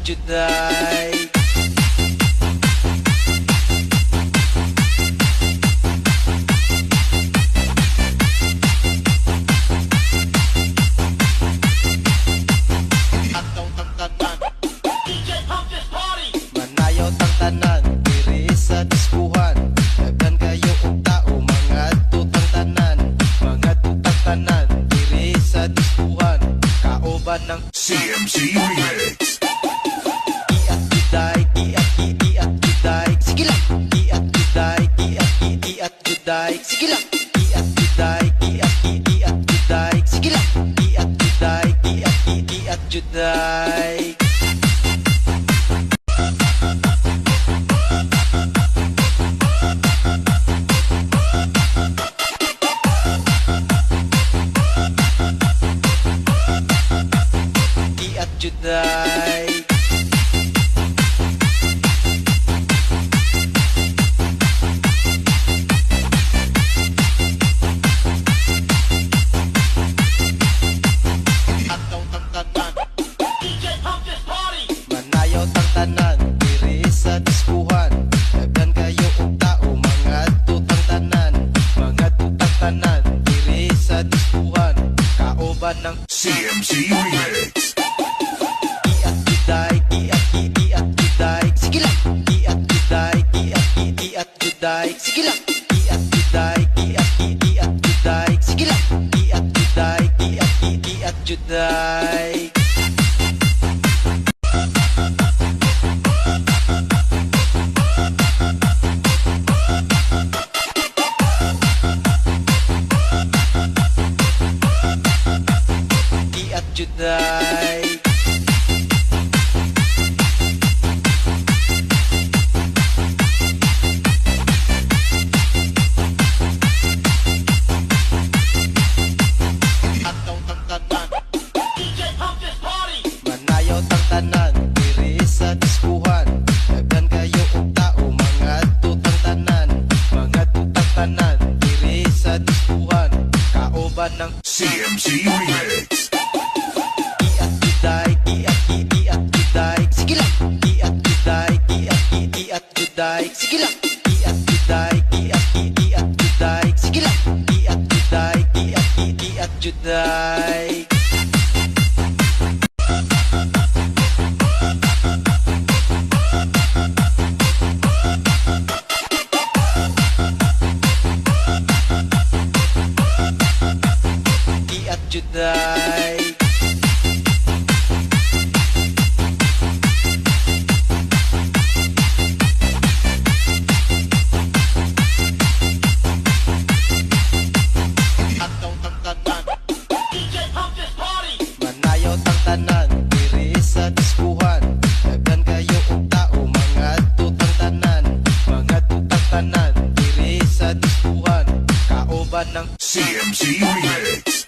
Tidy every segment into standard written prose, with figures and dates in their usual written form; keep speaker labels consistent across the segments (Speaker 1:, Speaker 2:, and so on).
Speaker 1: Juday. Atong tangtanan DJ Pump this party. Manayaw tangtanan diri sa diskuhan. Daghan kayo og tao mga tutang tanan. Mga tutang tanan diri sa diskuhan. Kaoban ng
Speaker 2: CMC Remix.
Speaker 1: Iat juday, iat juday. Sige lang. Iat juday, iat juday. Sige lang. Iat juday, iat juday. Sige lang. Iat juday, iat juday. Iat juday. Atong tangtanan DJ Pump this party. Manayaw tangtanan diri sa diskuhan. Daghan kayo og tao mga tutang tanan. Mga tutang tanan diri sa diskuhan. Kaoban ng
Speaker 2: CMC Remix.
Speaker 1: iat juday, iat juday. Sige lang. Iat juday, iat juday. Sige lang. Iat juday, iat juday. Sige lang. Iat juday, iat juday. Iat juday. Atong tangtanan DJ Pump this party. Manayaw tangtanan diri sa diskuhan. Daghan kayo og tao mga tutang tanan. Mga tutang tanan diri sa diskuhan. Kaoban ng
Speaker 2: CMC Remix.
Speaker 1: iat juday, iat juday. Sige lang. Iat juday, iat juday. Sige lang. Iat juday, iat juday. Sige lang. Iat juday, iat juday. Iat juday. Atong tangtanan DJ Pump this party. Manayaw tangtanan diri sa diskuhan. Daghan kayo og tao mga tutang tanan. Mga tutang tanan diri sa diskuhan. Kaoban ng
Speaker 2: CMC Remix.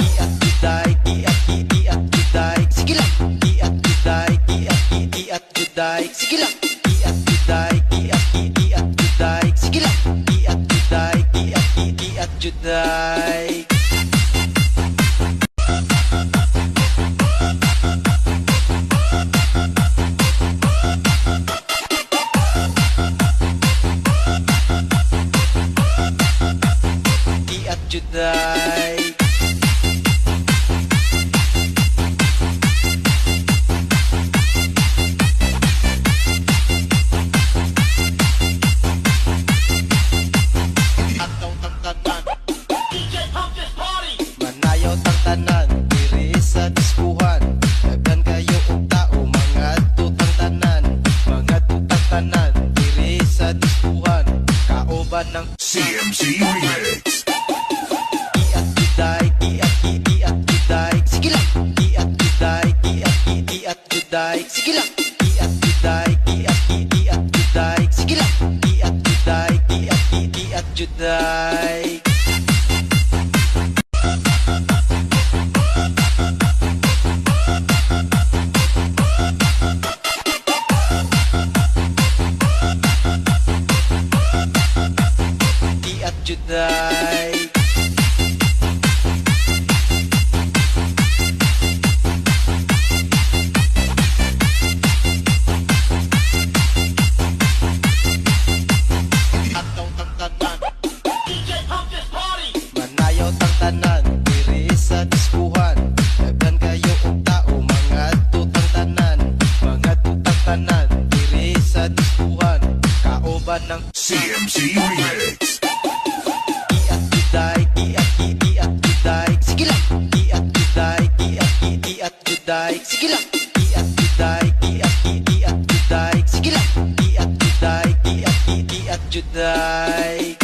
Speaker 1: iat juday, iat juday. Sige lang. Iat juday, iat juday. Sige lang. Iat juday, iat juday. Sige lang. Iat juday, iat juday. Iat juday. Atong tangtanan DJ Pump this party. Manayaw tangtanan diri sa diskuhan. Daghan kayo og tao mga tutang tanan. Mga tutang tanan diri sa diskuhan. Kaoban ng
Speaker 2: CMC Remix.
Speaker 1: iat juday, iat juday. Sige lang. Iat juday, iat juday. Sige lang. Iat juday, iat juday. Sige lang. Iat juday, iat juday. Iat juday. Kauban ng
Speaker 2: CMC Remix.
Speaker 1: Iat juday, iat juday, sige lang. Iat juday, iat juday, sige lang. Iat juday, iat juday, sige lang. Iat juday, iat juday.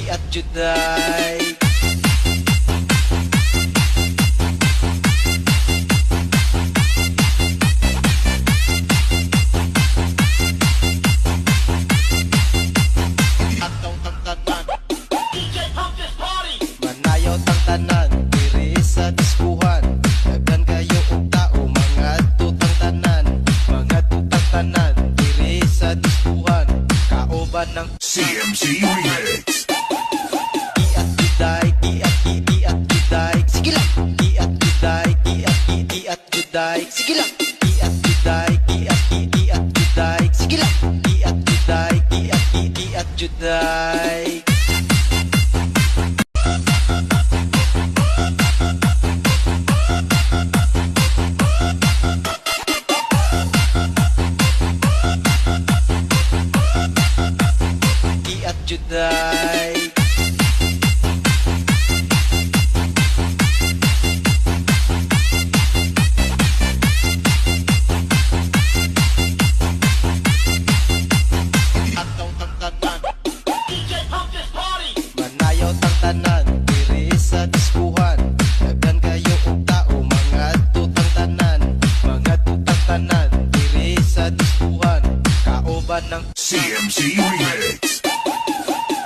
Speaker 1: Iat juday. Atong tangtanan manayaw tangtanan diri sa diskuhan. Daghan kayo og tao mga tutang tanan. Mga tutang tanan diri sa diskuhan. Kauban ng
Speaker 2: CMC Remix.
Speaker 1: iat juday, iat juday, sige lang. Iat juday, iat juday, sige lang. Iat juday, iat juday, sige lang. Iat juday, iat juday. Iat juday. Atong tangtanan manayaw tangtanan diri sa diskuhan. Daghan kayo og tao mga tutang tanan. Mga tutang tanan diri sa diskuhan. Kauban ng
Speaker 2: CMC Remix.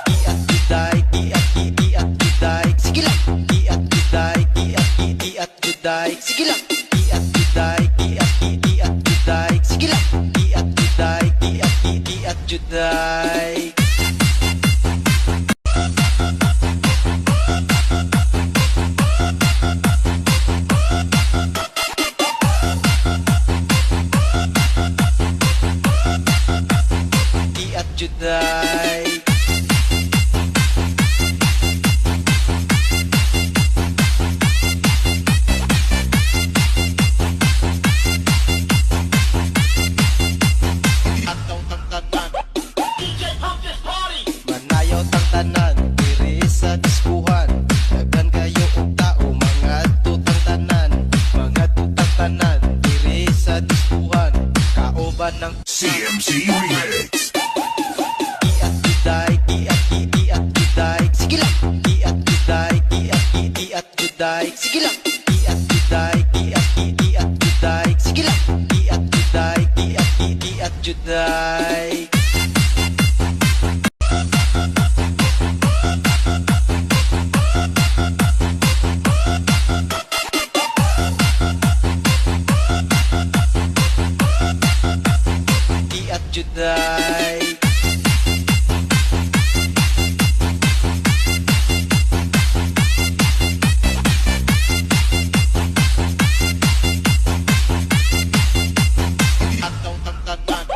Speaker 1: iat juday, iat juday, sige lang. Iat juday, iat juday, sige lang. Iat juday, iat juday, sige lang. Iat juday, iat juday. Iat juday. Atong tangtanan manayaw tangtanan diri sa diskuhan. Daghan kayo og tao mga tutang tanan. Mga tutang tanan diri sa diskuhan. Kauban ng
Speaker 2: CMC Remix.
Speaker 1: iat juday, iat juday, sige lang. Iat juday, iat juday, sige lang. Iat juday, iat juday, sige lang. Iat juday, iat juday. Iat juday. Atong tangtanan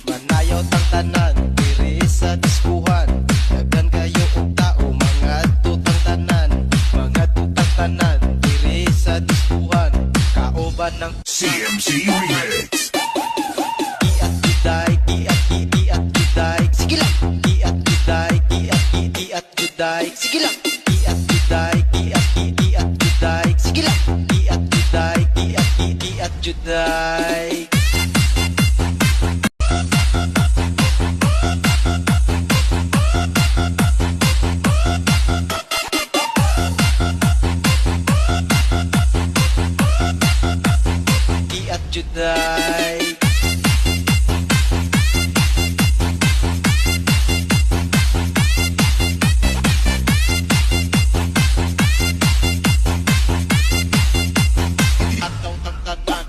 Speaker 1: manayaw tangtanan diri sa diskuhan. Daghan kayo og tao mga tutang tanan. Mga tutang tanan diri sa diskuhan. Kauban ng
Speaker 2: CMC Remix.
Speaker 1: iat juday, iat juday, sige lang. Iat juday, iat juday, sige lang. Iat juday, iat juday, sige lang. Iat juday, iat juday. Iat juday. Atong tangtanan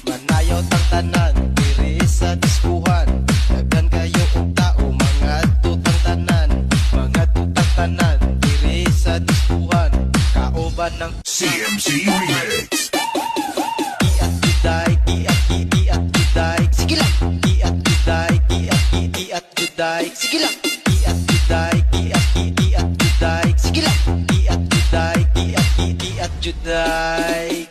Speaker 1: manayaw tangtanan diri sa diskuhan. Daghan kayo og tao mga tutang tanan. Mga tutang tanan diri sa diskuhan. Kauban ng
Speaker 2: CMC Remix.
Speaker 1: iat juday, sige lang. Iat juday, iat juday, sige lang. Iat juday, iat juday.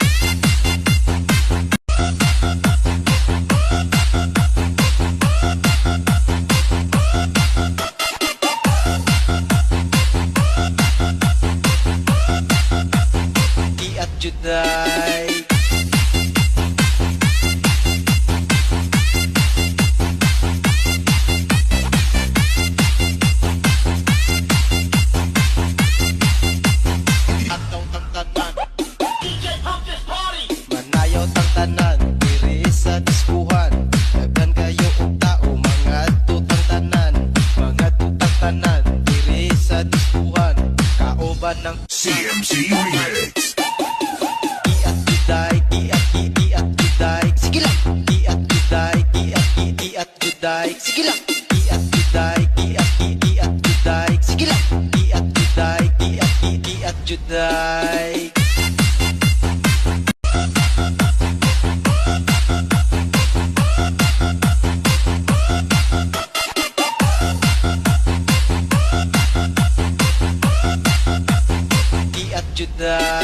Speaker 1: Iat juday. Ataw tang tanan, manayaw tang tanan, diri sa diskuhan. Daghan kayo og tao, mga tutang tanan, mga tutang tanan, diri sa diskuhan. Kaoban ng
Speaker 2: CMC Remix.
Speaker 1: iat juday, iat juday, sige lang. Iat juday, iat juday, sige lang. Iat juday, iat juday, sige lang. Iat juday, iat juday. Iat juday.